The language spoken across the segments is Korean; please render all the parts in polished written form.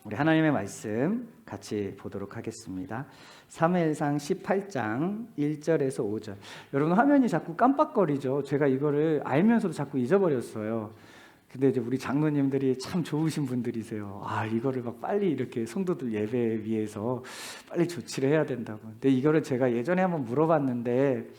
우리 하나님의 말씀 같이 보도록 하겠습니다. 사무엘상 18장 1절에서 5절. 여러분 화면이 자꾸 깜빡거리죠. 제가 이거를 알면서도 자꾸 잊어버렸어요. 근데 이제 우리 장로님들이 참 좋으신 분들이세요. 이거를 막 빨리 이렇게 성도들 예배에 위해서 빨리 조치를 해야 된다고. 근데 이거를 제가 예전에 한번 물어봤는데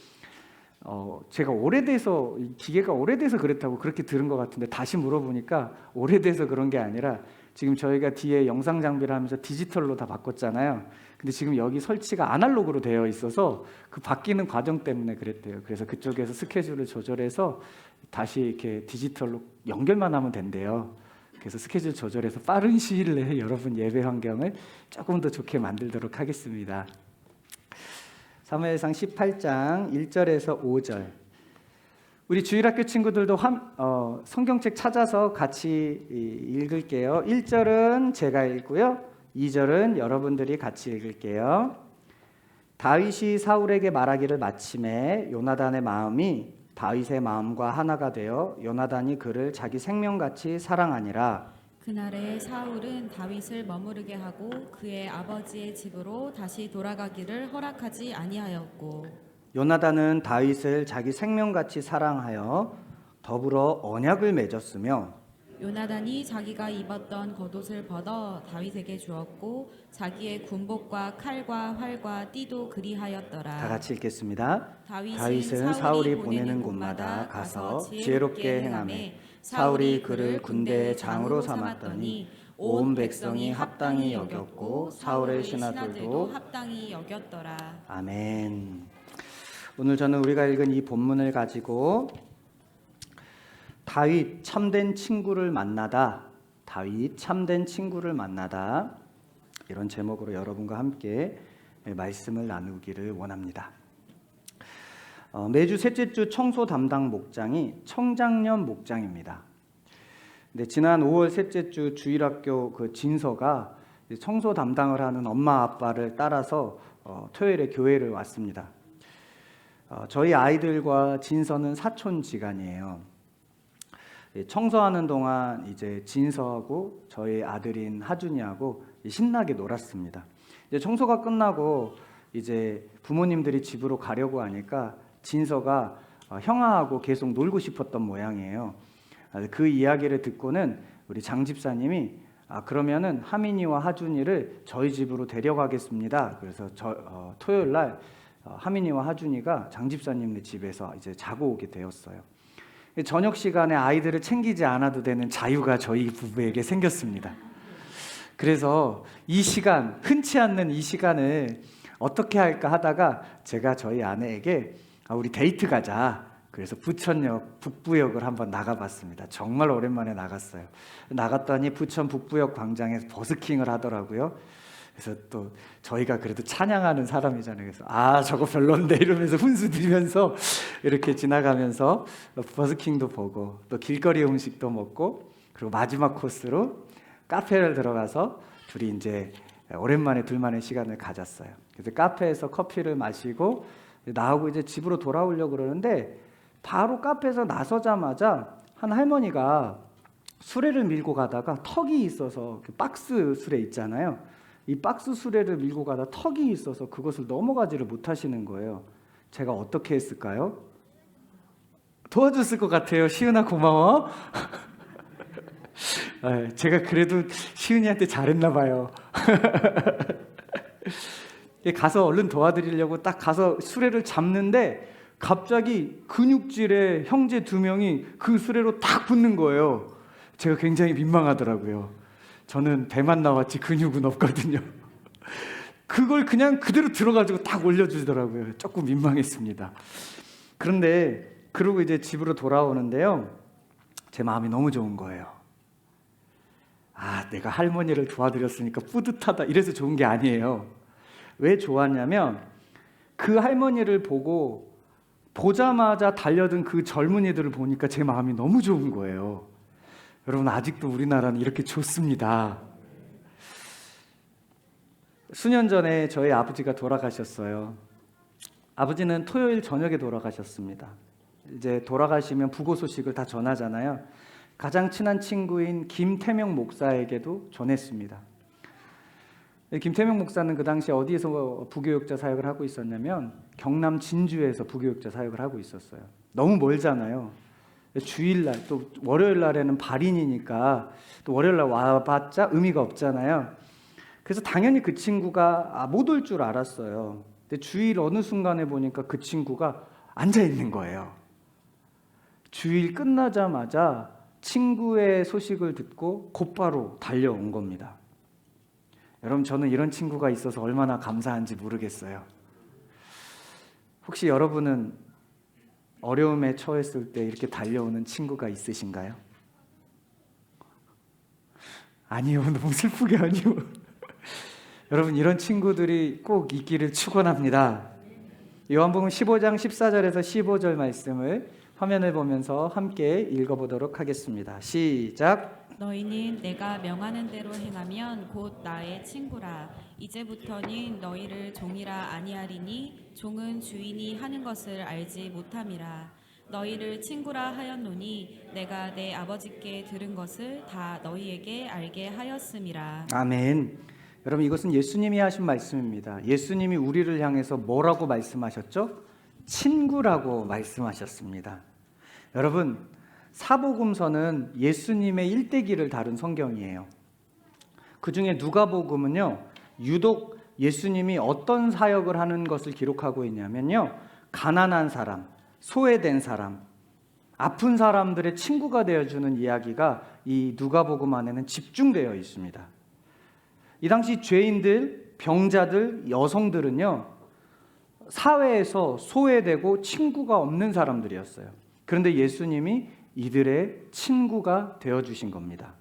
제가 오래돼서, 기계가 오래돼서 그렇다고 그렇게 들은 것 같은데 다시 물어보니까 오래돼서 그런 게 아니라 지금 저희가 뒤에 영상 장비를 하면서 디지털로 다 바꿨잖아요. 근데 지금 여기 설치가 아날로그로 되어 있어서 그 바뀌는 과정 때문에 그랬대요. 그래서 그쪽에서 스케줄을 조절해서 다시 이렇게 디지털로 연결만 하면 된대요. 그래서 스케줄 조절해서 빠른 시일 내에 여러분 예배 환경을 조금 더 좋게 만들도록 하겠습니다. 사무엘상 18장 1절에서 5절. 우리 주일학교 친구들도 성경책 찾아서 같이 읽을게요. 1절은 제가 읽고요, 2절은 여러분들이 같이 읽을게요. 다윗이 사울에게 말하기를 마침에 요나단의 마음이 다윗의 마음과 하나가 되어 요나단이 그를 자기 생명같이 사랑하니라. 그날에 사울은 다윗을 머무르게 하고 그의 아버지의 집으로 다시 돌아가기를 허락하지 아니하였고, 요나단은 다윗을 자기 생명같이 사랑하여 더불어 언약을 맺었으며, 요나단이 자기가 입었던 겉옷을 벗어 다윗에게 주었고 자기의 군복과 칼과 활과 띠도 그리하였더라. 다 같이 읽겠습니다. 다윗은 사울이 보내는 곳마다 가서 지혜롭게 행하매 사울이 그를 군대의 장으로 삼았더니 온 백성이 합당히 여겼고 사울의 신하들도 합당히 여겼더라. 아멘. 오늘 저는 우리가 읽은 이 본문을 가지고 다윗 참된 친구를 만나다, 다윗 참된 친구를 만나다, 이런 제목으로 여러분과 함께 말씀을 나누기를 원합니다. 매주 셋째 주 청소 담당 목장이 청장년 목장입니다. 근데 지난 5월 셋째 주 주일학교 그 진서가 청소 담당을 하는 엄마 아빠를 따라서 토요일에 교회를 왔습니다. 저희 아이들과 진서는 사촌지간이에요. 청소하는 동안 이제 진서하고 저희 아들인 하준이하고 신나게 놀았습니다. 이제 청소가 끝나고 이제 부모님들이 집으로 가려고 하니까 진서가 형아하고 계속 놀고 싶었던 모양이에요. 그 이야기를 듣고는 우리 장 집사님이 그러면은 하민이와 하준이를 저희 집으로 데려가겠습니다. 그래서 토요일 날 하민이와 하준이가 장 집사님네 집에서 이제 자고 오게 되었어요. 저녁 시간에 아이들을 챙기지 않아도 되는 자유가 저희 부부에게 생겼습니다. 그래서 이 시간, 흔치 않는 이 시간을 어떻게 할까 하다가 제가 저희 아내에게 우리 데이트 가자. 그래서 부천역 북부역을 한번 나가봤습니다. 정말 오랜만에 나갔어요. 나갔더니 부천 북부역 광장에서 버스킹을 하더라고요. 그래서 또 저희가 그래도 찬양하는 사람이잖아요. 그래서 저거 별론데 이러면서 훈수 들면서 이렇게 지나가면서 버스킹도 보고 또 길거리 음식도 먹고, 그리고 마지막 코스로 카페를 들어가서 둘이 이제 오랜만에 둘만의 시간을 가졌어요. 그래서 카페에서 커피를 마시고 나하고 이제 집으로 돌아오려고 그러는데 바로 카페에서 나서자마자 한 할머니가 수레를 밀고 가다가 턱이 있어서 박스 수레 있잖아요. 이 박스 수레를 밀고 가다 턱이 있어서 그것을 넘어가지를 못하시는 거예요. 제가 어떻게 했을까요? 도와줬을 것 같아요. 시은아 고마워. 제가 그래도 시은이한테 잘했나 봐요. 가서 얼른 도와드리려고 딱 가서 수레를 잡는데 갑자기 근육질의 형제 2명이 그 수레로 딱 붙는 거예요. 제가 굉장히 민망하더라고요. 저는 배만 나왔지 근육은 없거든요. 그걸 그냥 그대로 들어가지고 딱 올려주더라고요. 조금 민망했습니다. 그런데 그러고 이제 집으로 돌아오는데요, 제 마음이 너무 좋은 거예요. 내가 할머니를 도와드렸으니까 뿌듯하다, 이래서 좋은 게 아니에요. 왜 좋았냐면 그 할머니를 보자마자 달려든 그 젊은이들을 보니까 제 마음이 너무 좋은 거예요. 여러분, 아직도 우리나라는 이렇게 좋습니다. 수년 전에 저희 아버지가 돌아가셨어요. 아버지는 토요일 저녁에 돌아가셨습니다. 이제 돌아가시면 부고 소식을 다 전하잖아요. 가장 친한 친구인 김태명 목사에게도 전했습니다. 김태명 목사는 그 당시에 어디에서 부교육자 사역을 하고 있었냐면 경남 진주에서 부교육자 사역을 하고 있었어요. 너무 멀잖아요. 주일날 또 월요일 날에는 발인이니까 또 월요일 날 와봤자 의미가 없잖아요. 그래서 당연히 그 친구가 못 올 줄 알았어요. 근데 주일 어느 순간에 보니까 그 친구가 앉아 있는 거예요. 주일 끝나자마자 친구의 소식을 듣고 곧바로 달려온 겁니다. 여러분, 저는 이런 친구가 있어서 얼마나 감사한지 모르겠어요. 혹시 여러분은 어려움에 처했을 때 이렇게 달려오는 친구가 있으신가요? 아니요, 너무 슬프게 아니요. 여러분, 이런 친구들이 꼭 있기를 축원합니다. 요한복음 15장 14절에서 15절 말씀을 화면을 보면서 함께 읽어보도록 하겠습니다. 시작. 너희는 내가 명하는 대로 행하면 곧 나의 친구라. 이제부터는 너희를 종이라 아니하리니 종은 주인이 하는 것을 알지 못함이라. 너희를 친구라 하였노니 내가 내 아버지께 들은 것을 다 너희에게 알게 하였음이라. 아멘. 여러분, 이것은 예수님이 하신 말씀입니다. 예수님이 우리를 향해서 뭐라고 말씀하셨죠? 친구라고 말씀하셨습니다. 여러분, 사복음서는 예수님의 일대기를 다룬 성경이에요. 그 중에 누가복음은요, 유독 예수님이 어떤 사역을 하는 것을 기록하고 있냐면요, 가난한 사람, 소외된 사람, 아픈 사람들의 친구가 되어주는 이야기가 이 누가복음 안에는 집중되어 있습니다. 이 당시 죄인들, 병자들, 여성들은요, 사회에서 소외되고 친구가 없는 사람들이었어요. 그런데 예수님이 이들의 친구가 되어주신 겁니다.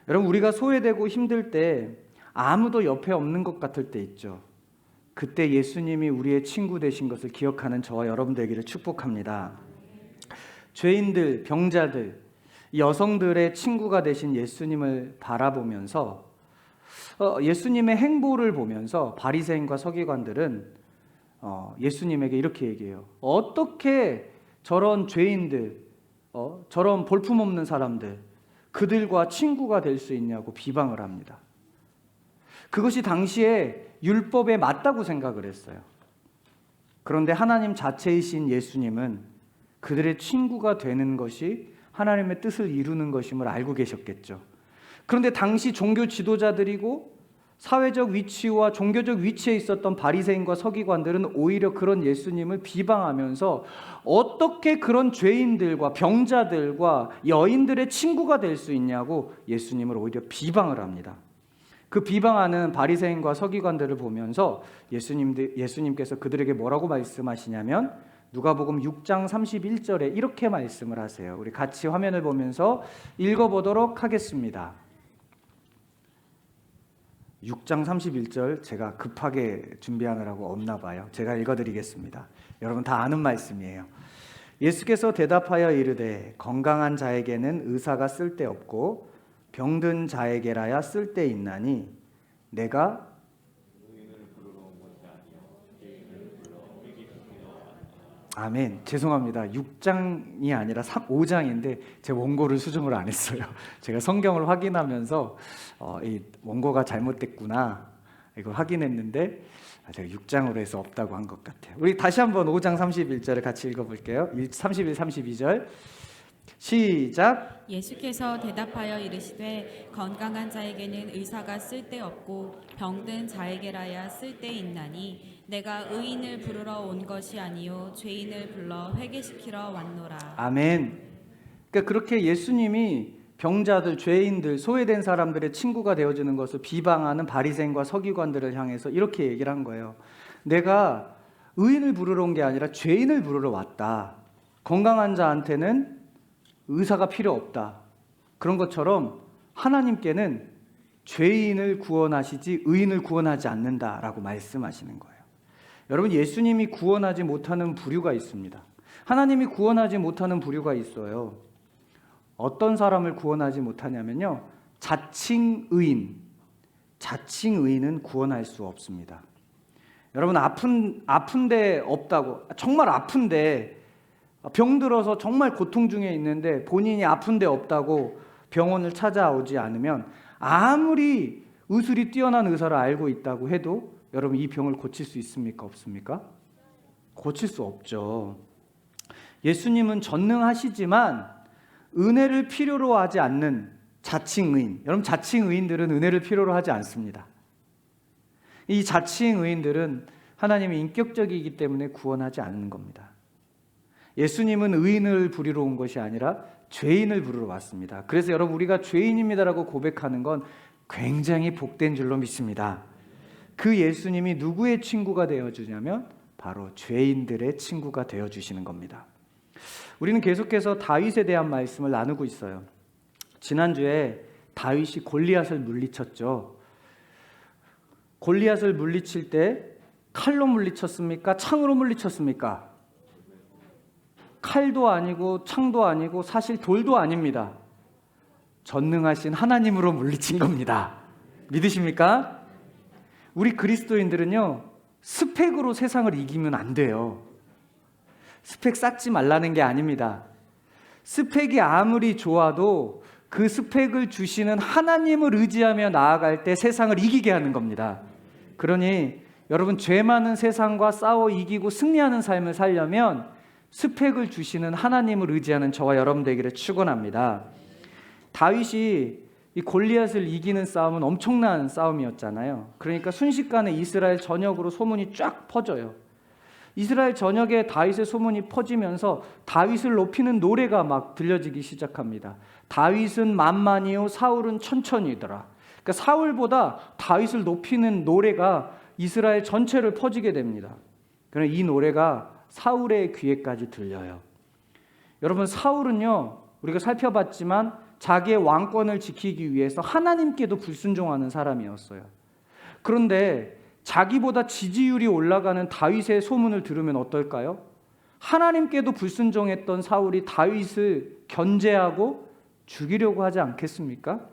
여러분, 우리가 소외되고 힘들 때 아무도 옆에 없는 것 같을 때 있죠. 그때 예수님이 우리의 친구 되신 것을 기억하는 저와 여러분 되기를 축복합니다. 죄인들, 병자들, 여성들의 친구가 되신 예수님을 바라보면서 예수님의 행보를 보면서 바리새인과 서기관들은 예수님에게 이렇게 얘기해요. 어떻게 저런 죄인들, 저런 볼품없는 사람들, 그들과 친구가 될 수 있냐고 비방을 합니다. 그것이 당시에 율법에 맞다고 생각을 했어요. 그런데 하나님 자체이신 예수님은 그들의 친구가 되는 것이 하나님의 뜻을 이루는 것임을 알고 계셨겠죠. 그런데 당시 종교 지도자들이고 사회적 위치와 종교적 위치에 있었던 바리새인과 서기관들은 오히려 그런 예수님을 비방하면서 어떻게 그런 죄인들과 병자들과 여인들의 친구가 될 수 있냐고 예수님을 오히려 비방을 합니다. 그 비방하는 바리새인과 서기관들을 보면서 예수님께서 그들에게 뭐라고 말씀하시냐면 누가복음 6장 31절에 이렇게 말씀을 하세요. 우리 같이 화면을 보면서 읽어보도록 하겠습니다. 6장 31절 제가 급하게 준비하느라고 없나 봐요. 제가 읽어드리겠습니다. 여러분 다 아는 말씀이에요. 예수께서 대답하여 이르되 건강한 자에게는 의사가 쓸데없고 병든 자에게라야 쓸데있나니 내가 아멘. 죄송합니다. 6장이 아니라 5장인데 제 원고를 수정을 안 했어요. 제가 성경을 확인하면서 이 원고가 잘못됐구나 이걸 확인했는데 제가 6장으로 해서 없다고 한 것 같아요. 우리 다시 한번 5장 31절을 같이 읽어볼게요. 31, 32절 시작. 예수께서 대답하여 이르시되 건강한 자에게는 의사가 쓸데없고 병든 자에게라야 쓸데있나니 내가 의인을 부르러 온 것이 아니요 죄인을 불러 회개시키러 왔노라. 아멘. 그러니까 그렇게 예수님이 병자들, 죄인들, 소외된 사람들의 친구가 되어주는 것을 비방하는 바리새인과 서기관들을 향해서 이렇게 얘기를 한 거예요. 내가 의인을 부르러 온 게 아니라 죄인을 부르러 왔다. 건강한 자한테는 의사가 필요 없다. 그런 것처럼 하나님께는 죄인을 구원하시지 의인을 구원하지 않는다라고 말씀하시는 거예요. 여러분, 예수님이 구원하지 못하는 부류가 있습니다. 하나님이 구원하지 못하는 부류가 있어요. 어떤 사람을 구원하지 못하냐면요, 자칭 의인은 구원할 수 없습니다. 여러분, 아픈데 없다고, 정말 아픈데 병들어서 정말 고통 중에 있는데 본인이 아픈데 없다고 병원을 찾아오지 않으면 아무리 의술이 뛰어난 의사를 알고 있다고 해도 여러분 이 병을 고칠 수 있습니까? 없습니까? 고칠 수 없죠. 예수님은 전능하시지만 은혜를 필요로 하지 않는 자칭의인, 여러분 자칭의인들은 은혜를 필요로 하지 않습니다. 이 자칭의인들은 하나님의 인격적이기 때문에 구원하지 않는 겁니다. 예수님은 의인을 부리러 온 것이 아니라 죄인을 부르러 왔습니다. 그래서 여러분 우리가 죄인입니다라고 고백하는 건 굉장히 복된 줄로 믿습니다. 그 예수님이 누구의 친구가 되어주냐면 바로 죄인들의 친구가 되어주시는 겁니다. 우리는 계속해서 다윗에 대한 말씀을 나누고 있어요. 지난주에 다윗이 골리앗을 물리쳤죠. 골리앗을 물리칠 때 칼로 물리쳤습니까? 창으로 물리쳤습니까? 칼도 아니고 창도 아니고 사실 돌도 아닙니다. 전능하신 하나님으로 물리친 겁니다. 믿으십니까? 우리 그리스도인들은요, 스펙으로 세상을 이기면 안 돼요. 스펙 쌓지 말라는 게 아닙니다. 스펙이 아무리 좋아도 그 스펙을 주시는 하나님을 의지하며 나아갈 때 세상을 이기게 하는 겁니다. 그러니 여러분 죄 많은 세상과 싸워 이기고 승리하는 삶을 살려면 스펙을 주시는 하나님을 의지하는 저와 여러분 되기를 축원합니다. 다윗이 이 골리앗을 이기는 싸움은 엄청난 싸움이었잖아요. 그러니까 순식간에 이스라엘 전역으로 소문이 쫙 퍼져요. 이스라엘 전역에 다윗의 소문이 퍼지면서 다윗을 높이는 노래가 막 들려지기 시작합니다. 다윗은 만만이요 사울은 천천히더라. 그러니까 사울보다 다윗을 높이는 노래가 이스라엘 전체를 퍼지게 됩니다. 그러나 이 노래가 사울의 귀에까지 들려요. 여러분 사울은요, 우리가 살펴봤지만 자기의 왕권을 지키기 위해서 하나님께도 불순종하는 사람이었어요. 그런데 자기보다 지지율이 올라가는 다윗의 소문을 들으면 어떨까요? 하나님께도 불순종했던 사울이 다윗을 견제하고 죽이려고 하지 않겠습니까?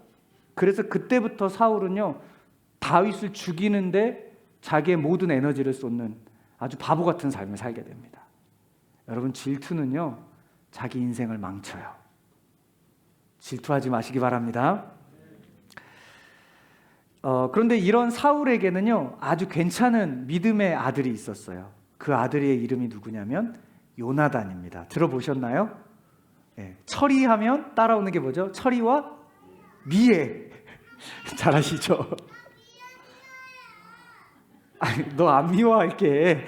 그래서 그때부터 사울은요, 다윗을 죽이는데 자기의 모든 에너지를 쏟는 아주 바보 같은 삶을 살게 됩니다. 여러분 질투는요, 자기 인생을 망쳐요. 질투하지 마시기 바랍니다. 그런데 이런 사울에게는요, 아주 괜찮은 믿음의 아들이 있었어요. 그 아들의 이름이 누구냐면 요나단입니다. 들어보셨나요? 네, 철이하면 따라오는 게 뭐죠? 철이와 미에. 잘 아시죠? 너 안 미워할게.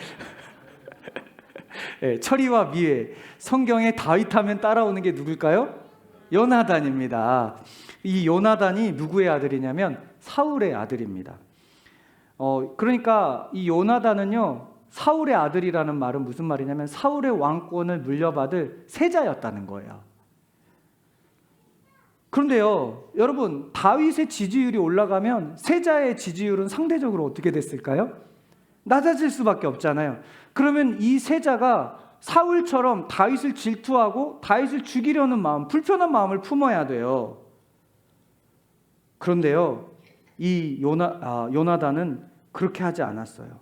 네, 철이와 미에. 성경에 다윗하면 따라오는 게 누굴까요? 요나단입니다. 이 요나단이 누구의 아들이냐면 사울의 아들입니다. 그러니까 이 요나단은요, 사울의 아들이라는 말은 무슨 말이냐면 사울의 왕권을 물려받을 세자였다는 거예요. 그런데요, 여러분 다윗의 지지율이 올라가면 세자의 지지율은 상대적으로 어떻게 됐을까요? 낮아질 수밖에 없잖아요. 그러면 이 세자가 사울처럼 다윗을 질투하고 다윗을 죽이려는 마음, 불편한 마음을 품어야 돼요. 그런데요, 이 요나단은 그렇게 하지 않았어요.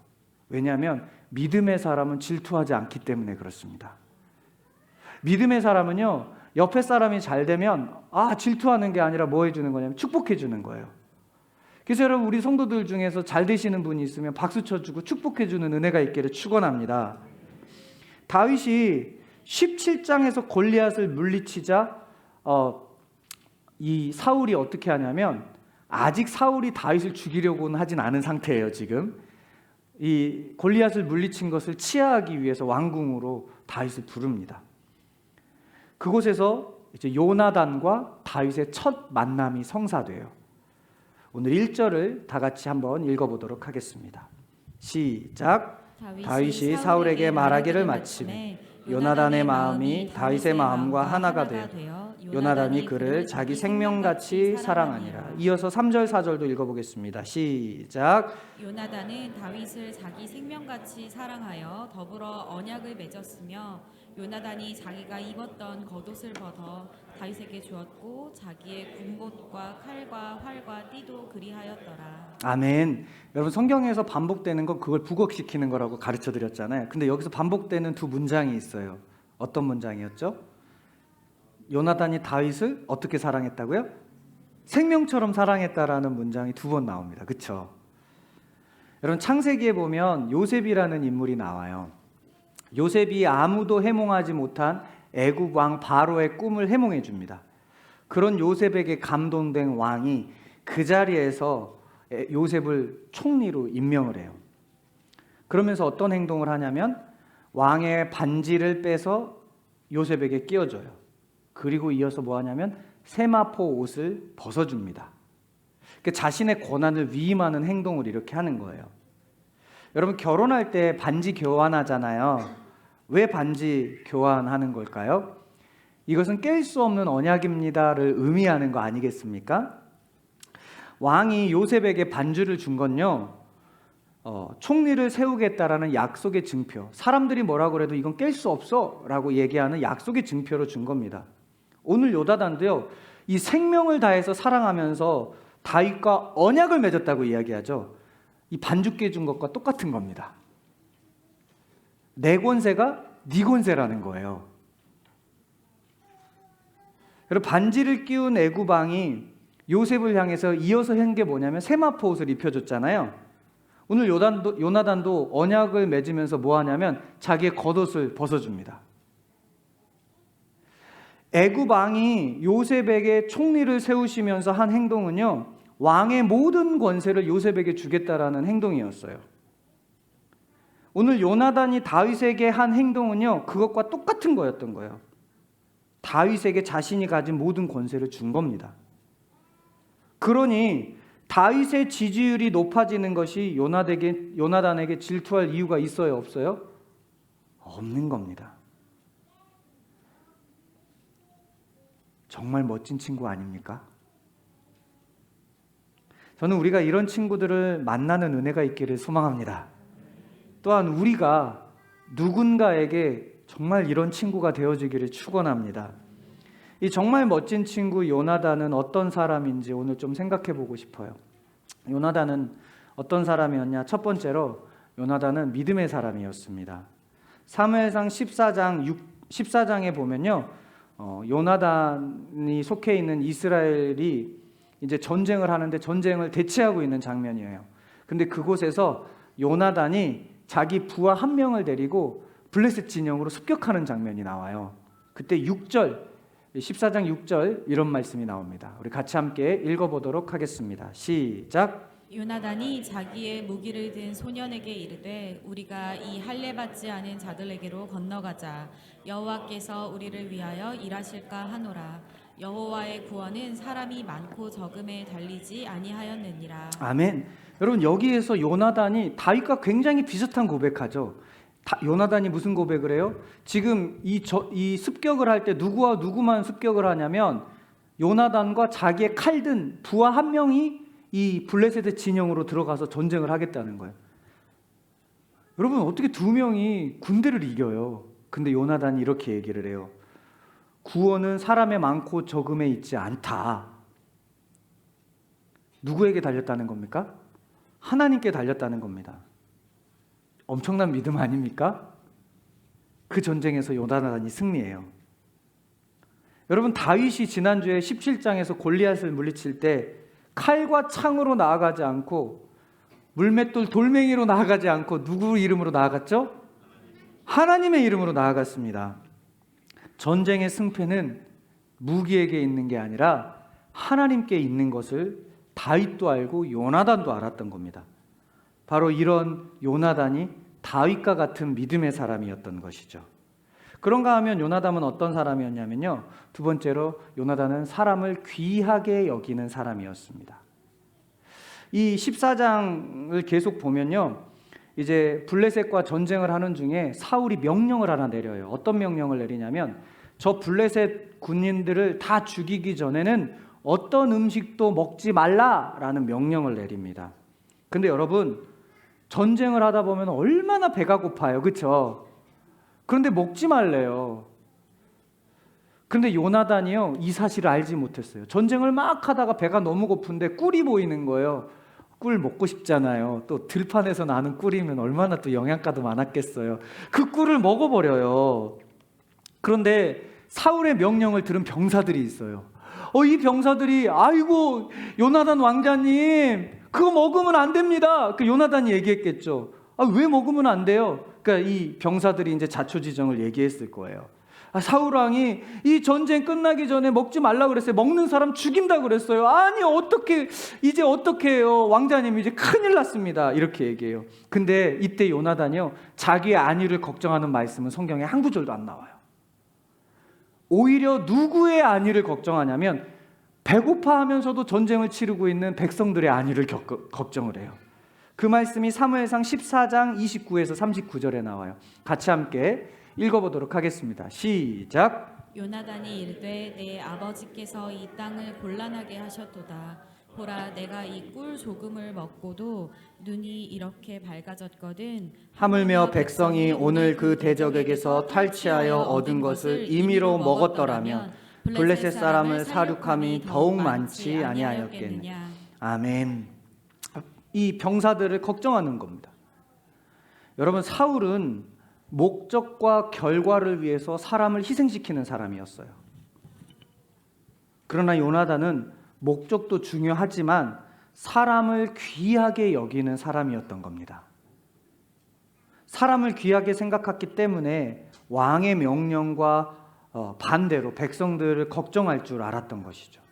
왜냐하면 믿음의 사람은 질투하지 않기 때문에 그렇습니다. 믿음의 사람은요, 옆에 사람이 잘 되면 질투하는 게 아니라 뭐 해주는 거냐면 축복해 주는 거예요. 그래서 여러분 우리 성도들 중에서 잘 되시는 분이 있으면 박수 쳐주고 축복해 주는 은혜가 있기를 축원합니다. 다윗이 17장에서 골리앗을 물리치자 이 사울이 어떻게 하냐면 아직 사울이 다윗을 죽이려고는 하진 않은 상태예요. 지금 이 골리앗을 물리친 것을 치하하기 위해서 왕궁으로 다윗을 부릅니다. 그곳에서 이제 요나단과 다윗의 첫 만남이 성사돼요. 오늘 1절을 다 같이 한번 읽어보도록 하겠습니다. 시작. 다윗이 사울에게 말하기를 마치매 요나단의 마음이 다윗의 마음과 하나가 되어 요나단이 그를 자기 생명같이 사랑하니라. 이어서 3절 4절도 읽어보겠습니다. 시작. 요나단은 다윗을 자기 생명같이 사랑하여 더불어 언약을 맺었으며 요나단이 자기가 입었던 겉옷을 벗어 다윗에게 주었고 자기의 군봇과 칼과 활과 띠도 그리하였더라. 아멘. 여러분 성경에서 반복되는 건 그걸 부각시키는 거라고 가르쳐 드렸잖아요. 근데 여기서 반복되는 두 문장이 있어요. 어떤 문장이었죠? 요나단이 다윗을 어떻게 사랑했다고요? 생명처럼 사랑했다라는 문장이 2번 나옵니다. 그렇죠? 여러분 창세기에 보면 요셉이라는 인물이 나와요. 요셉이 아무도 해몽하지 못한 애굽 왕 바로의 꿈을 해몽해 줍니다. 그런 요셉에게 감동된 왕이 그 자리에서 요셉을 총리로 임명을 해요. 그러면서 어떤 행동을 하냐면 왕의 반지를 빼서 요셉에게 끼워줘요. 그리고 이어서 뭐 하냐면 세마포 옷을 벗어줍니다. 자신의 권한을 위임하는 행동을 이렇게 하는 거예요. 여러분 결혼할 때 반지 교환하잖아요. 왜 반지 교환하는 걸까요? 이것은 깰 수 없는 언약입니다를 의미하는 거 아니겠습니까? 왕이 요셉에게 반주를 준 건요, 총리를 세우겠다라는 약속의 증표, 사람들이 뭐라고 그래도 이건 깰 수 없어 라고 얘기하는 약속의 증표로 준 겁니다. 오늘 요나단도요, 이 생명을 다해서 사랑하면서 다윗과 언약을 맺었다고 이야기하죠. 이 반주 깨준 것과 똑같은 겁니다. 내 권세가 네 권세라는 거예요. 여러분 반지를 끼운 애굽 왕이 요셉을 향해서 이어서 한 게 뭐냐면 세마포 옷을 입혀줬잖아요. 오늘 요나단도 언약을 맺으면서 뭐 하냐면 자기의 겉옷을 벗어줍니다. 애굽 왕이 요셉에게 총리를 세우시면서 한 행동은요, 왕의 모든 권세를 요셉에게 주겠다라는 행동이었어요. 오늘 요나단이 다윗에게 한 행동은요, 그것과 똑같은 거였던 거예요. 다윗에게 자신이 가진 모든 권세를 준 겁니다. 그러니 다윗의 지지율이 높아지는 것이 요나단에게 질투할 이유가 있어요, 없어요? 없는 겁니다. 정말 멋진 친구 아닙니까? 저는 우리가 이런 친구들을 만나는 은혜가 있기를 소망합니다. 또한 우리가 누군가에게 정말 이런 친구가 되어주기를 축원합니다. 이 정말 멋진 친구 요나단은 어떤 사람인지 오늘 좀 생각해 보고 싶어요. 요나단은 어떤 사람이었냐? 첫 번째로 요나단은 믿음의 사람이었습니다. 사무엘상 14장에 보면요, 요나단이 속해 있는 이스라엘이 이제 전쟁을 하는데 전쟁을 대치하고 있는 장면이에요. 근데 그곳에서 요나단이 자기 부하 한 명을 데리고 블레셋 진영으로 습격하는 장면이 나와요. 그때 14장 6절 이런 말씀이 나옵니다. 우리 같이 함께 읽어보도록 하겠습니다. 시작. 요나단이 자기의 무기를 든 소년에게 이르되 우리가 이 할례 받지 않은 자들에게로 건너가자. 여호와께서 우리를 위하여 일하실까 하노라. 여호와의 구원은 사람이 많고 적음에 달리지 아니하였느니라. 아멘. 여러분 여기에서 요나단이 다윗과 굉장히 비슷한 고백하죠. 요나단이 무슨 고백을 해요? 지금 이 습격을 할 때 누구와 누구만 습격을 하냐면 요나단과 자기의 칼 든 부하 한 명이 이 블레셋의 진영으로 들어가서 전쟁을 하겠다는 거예요. 여러분 어떻게 2명이 군대를 이겨요? 근데 요나단이 이렇게 얘기를 해요. 구원은 사람의 많고 적음에 있지 않다. 누구에게 달렸다는 겁니까? 하나님께 달렸다는 겁니다. 엄청난 믿음 아닙니까? 그 전쟁에서 요나단이 승리해요. 여러분 다윗이 지난주에 17장에서 골리앗을 물리칠 때 칼과 창으로 나아가지 않고 물맷돌 돌멩이로 나아가지 않고 누구 이름으로 나아갔죠? 하나님의 이름으로 나아갔습니다. 전쟁의 승패는 무기에게 있는 게 아니라 하나님께 있는 것을 다윗도 알고 요나단도 알았던 겁니다. 바로 이런 요나단이 다윗과 같은 믿음의 사람이었던 것이죠. 그런가 하면 요나단은 어떤 사람이었냐면요, 2번째로 요나단은 사람을 귀하게 여기는 사람이었습니다. 이 14장을 계속 보면요, 이제 블레셋과 전쟁을 하는 중에 사울이 명령을 하나 내려요. 어떤 명령을 내리냐면 저 블레셋 군인들을 다 죽이기 전에는 어떤 음식도 먹지 말라라는 명령을 내립니다. 근데 여러분 전쟁을 하다 보면 얼마나 배가 고파요, 그렇죠? 그런데 먹지 말래요. 근데 요나단이요, 이 사실을 알지 못했어요. 전쟁을 막 하다가 배가 너무 고픈데 꿀이 보이는 거예요. 꿀 먹고 싶잖아요. 또 들판에서 나는 꿀이면 얼마나 또 영양가도 많았겠어요. 그 꿀을 먹어버려요. 그런데 사울의 명령을 들은 병사들이 있어요. 이 병사들이 아이고 요나단 왕자님 그거 먹으면 안 됩니다. 그 요나단이 얘기했겠죠. 왜 먹으면 안 돼요? 그러니까 이 병사들이 이제 자초지정을 얘기했을 거예요. 사울 왕이 이 전쟁 끝나기 전에 먹지 말라 그랬어요. 먹는 사람 죽인다 그랬어요. 아니 어떻게 이제 어떻게 해요? 왕자님 이제 큰일 났습니다. 이렇게 얘기해요. 근데 이때 요나단이요 자기의 안위를 걱정하는 말씀은 성경에 한 구절도 안 나와요. 오히려 누구의 안위를 걱정하냐면 배고파하면서도 전쟁을 치르고 있는 백성들의 안위를 걱정을 해요. 그 말씀이 사무엘상 14장 29에서 39절에 나와요. 같이 함께 읽어보도록 하겠습니다. 시작. 요나단이 이르되 내 아버지께서 이 땅을 곤란하게 하셨도다. 보라, 내가 이 꿀 조금을 먹고도 눈이 이렇게 밝아졌거든. 하물며 백성이 오늘 그 대적에게서 탈취하여 얻은 것을 임의로 먹었더라면 블레셋 사람을 사륙함이 더욱 많지 아니하였겠느냐. 아멘. 이 병사들을 걱정하는 겁니다. 여러분, 사울은 목적과 결과를 위해서 사람을 희생시키는 사람이었어요. 그러나 요나단은 목적도 중요하지만 사람을 귀하게 여기는 사람이었던 겁니다. 사람을 귀하게 생각했기 때문에 왕의 명령과 반대로 백성들을 걱정할 줄 알았던 것이죠.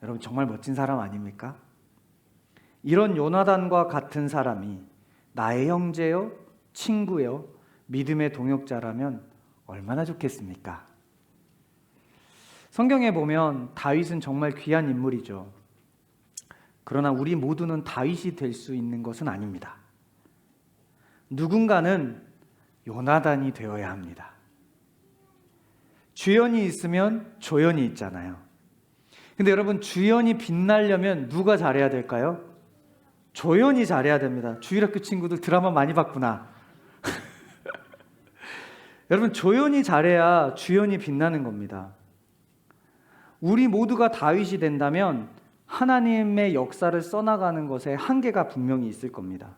여러분, 정말 멋진 사람 아닙니까? 이런 요나단과 같은 사람이 나의 형제요, 친구요, 믿음의 동역자라면 얼마나 좋겠습니까? 성경에 보면 다윗은 정말 귀한 인물이죠. 그러나 우리 모두는 다윗이 될 수 있는 것은 아닙니다. 누군가는 요나단이 되어야 합니다. 주연이 있으면 조연이 있잖아요. 근데 여러분, 주연이 빛나려면 누가 잘해야 될까요? 조연이 잘해야 됩니다. 주일학교 친구들 드라마 많이 봤구나. 여러분, 조연이 잘해야 주연이 빛나는 겁니다. 우리 모두가 다윗이 된다면 하나님의 역사를 써나가는 것에 한계가 분명히 있을 겁니다.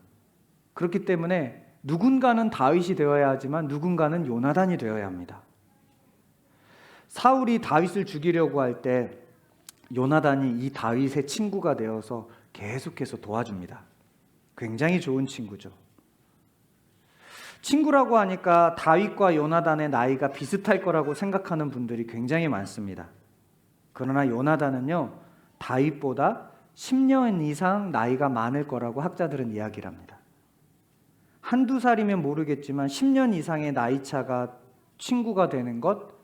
그렇기 때문에 누군가는 다윗이 되어야 하지만 누군가는 요나단이 되어야 합니다. 사울이 다윗을 죽이려고 할 때 요나단이 이 다윗의 친구가 되어서 계속해서 도와줍니다. 굉장히 좋은 친구죠. 친구라고 하니까 다윗과 요나단의 나이가 비슷할 거라고 생각하는 분들이 굉장히 많습니다. 그러나 요나단은요, 다윗보다 10년 이상 나이가 많을 거라고 학자들은 이야기를 합니다. 한두 살이면 모르겠지만 10년 이상의 나이차가 친구가 되는 것,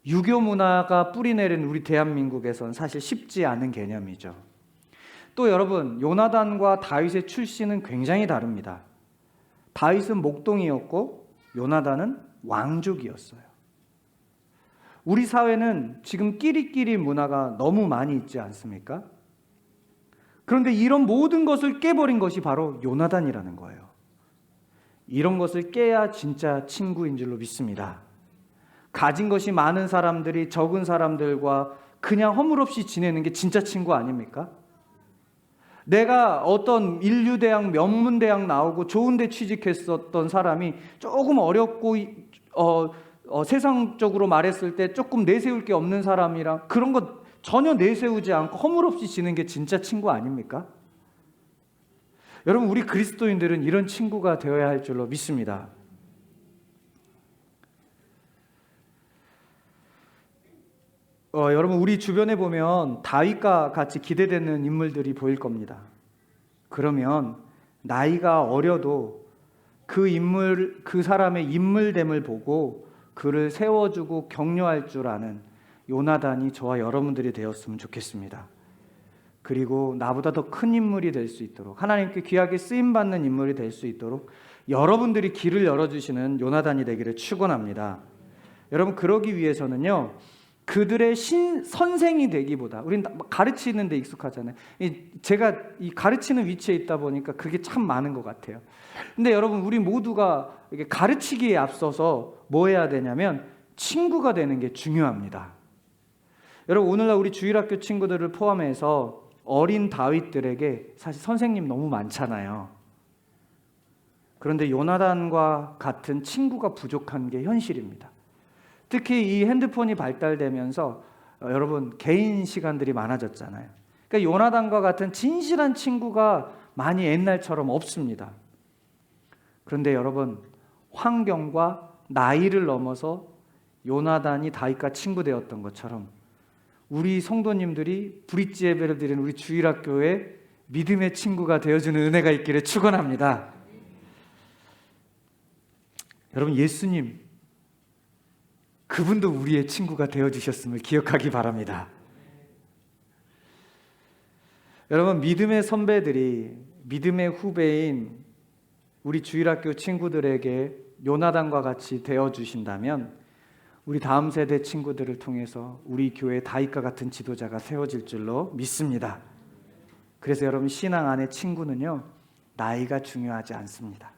유교 문화가 뿌리내린 우리 대한민국에선 사실 쉽지 않은 개념이죠. 또 여러분, 요나단과 다윗의 출신은 굉장히 다릅니다. 다윗은 목동이었고 요나단은 왕족이었어요. 우리 사회는 지금 끼리끼리 문화가 너무 많이 있지 않습니까? 그런데 이런 모든 것을 깨버린 것이 바로 요나단이라는 거예요. 이런 것을 깨야 진짜 친구인 줄로 믿습니다. 가진 것이 많은 사람들이 적은 사람들과 그냥 허물없이 지내는 게 진짜 친구 아닙니까? 내가 어떤 인류대학, 명문대학 나오고 좋은 데 취직했었던 사람이 조금 어렵고 세상적으로 말했을 때 조금 내세울 게 없는 사람이랑 그런 거 전혀 내세우지 않고 허물없이 지는 게 진짜 친구 아닙니까? 여러분, 우리 그리스도인들은 이런 친구가 되어야 할 줄로 믿습니다. 여러분, 우리 주변에 보면 다윗과 같이 기대되는 인물들이 보일 겁니다. 그러면 나이가 어려도 그 사람의 인물됨을 보고 그를 세워주고 격려할 줄 아는 요나단이 저와 여러분들이 되었으면 좋겠습니다. 그리고 나보다 더 큰 인물이 될 수 있도록, 하나님께 귀하게 쓰임받는 인물이 될 수 있도록 여러분들이 길을 열어주시는 요나단이 되기를 축원합니다. 여러분, 그러기 위해서는요, 그들의 선생이 되기보다, 우린 가르치는 데 익숙하잖아요. 제가 이 가르치는 위치에 있다 보니까 그게 참 많은 것 같아요. 근데 여러분, 우리 모두가 가르치기에 앞서서 뭐 해야 되냐면 친구가 되는 게 중요합니다. 여러분, 오늘날 우리 주일학교 친구들을 포함해서 어린 다윗들에게 사실 선생님 너무 많잖아요. 그런데 요나단과 같은 친구가 부족한 게 현실입니다. 특히 이 핸드폰이 발달되면서 여러분 개인 시간들이 많아졌잖아요. 그러니까 요나단과 같은 진실한 친구가 많이 옛날처럼 없습니다. 그런데 여러분 환경과 나이를 넘어서 요나단이 다윗과 친구 되었던 것처럼 우리 성도님들이 브릿지 예배를 드리는 우리 주일학교에 믿음의 친구가 되어주는 은혜가 있기를 축원합니다. 여러분 예수님 그분도 우리의 친구가 되어주셨음을 기억하기 바랍니다. 여러분 믿음의 선배들이 믿음의 후배인 우리 주일학교 친구들에게 요나단과 같이 되어주신다면 우리 다음 세대 친구들을 통해서 우리 교회 다윗과 같은 지도자가 세워질 줄로 믿습니다. 그래서 여러분 신앙 안의 친구는요 나이가 중요하지 않습니다.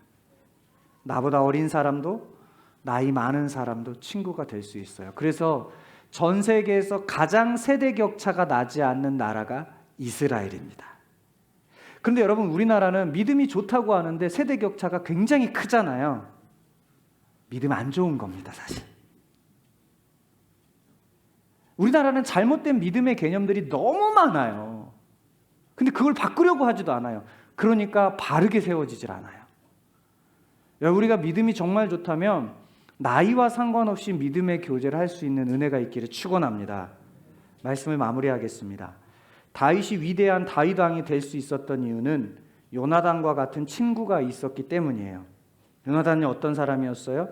나보다 어린 사람도 나이 많은 사람도 친구가 될 수 있어요. 그래서 전 세계에서 가장 세대 격차가 나지 않는 나라가 이스라엘입니다. 그런데 여러분 우리나라는 믿음이 좋다고 하는데 세대 격차가 굉장히 크잖아요. 믿음 안 좋은 겁니다, 사실. 우리나라는 잘못된 믿음의 개념들이 너무 많아요. 근데 그걸 바꾸려고 하지도 않아요. 그러니까 바르게 세워지질 않아요. 우리가 믿음이 정말 좋다면 나이와 상관없이 믿음의 교제를 할 수 있는 은혜가 있기를 축원합니다. 말씀을 마무리하겠습니다. 다윗이 위대한 다윗 왕이 될 수 있었던 이유는 요나단과 같은 친구가 있었기 때문이에요. 요나단이 어떤 사람이었어요?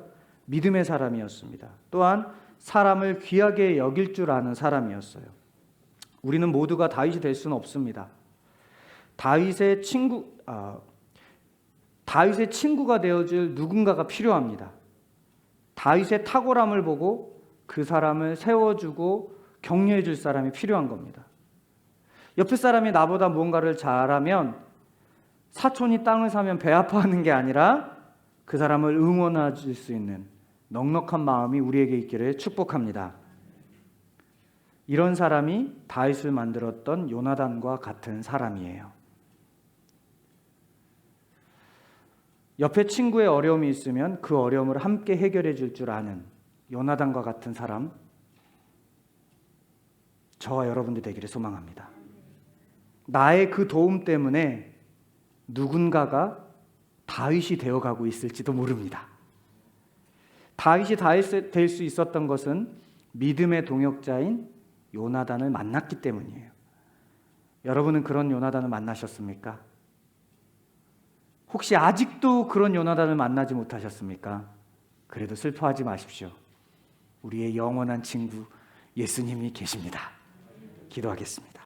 믿음의 사람이었습니다. 또한 사람을 귀하게 여길 줄 아는 사람이었어요. 우리는 모두가 다윗이 될 수는 없습니다. 다윗의 친구가 되어줄 누군가가 필요합니다. 다윗의 탁월함을 보고 그 사람을 세워주고 격려해 줄 사람이 필요한 겁니다. 옆에 사람이 나보다 무언가를 잘하면 사촌이 땅을 사면 배 아파하는 게 아니라 그 사람을 응원해 줄 수 있는 넉넉한 마음이 우리에게 있기를 축복합니다. 이런 사람이 다윗을 만들었던 요나단과 같은 사람이에요. 옆에 친구의 어려움이 있으면 그 어려움을 함께 해결해 줄 줄 아는 요나단과 같은 사람, 저와 여러분들 되기를 소망합니다. 나의 그 도움 때문에 누군가가 다윗이 되어가고 있을지도 모릅니다. 다윗이 다윗이 될 수 있었던 것은 믿음의 동역자인 요나단을 만났기 때문이에요. 여러분은 그런 요나단을 만나셨습니까? 혹시 아직도 그런 요나단을 만나지 못하셨습니까? 그래도 슬퍼하지 마십시오. 우리의 영원한 친구 예수님이 계십니다. 기도하겠습니다.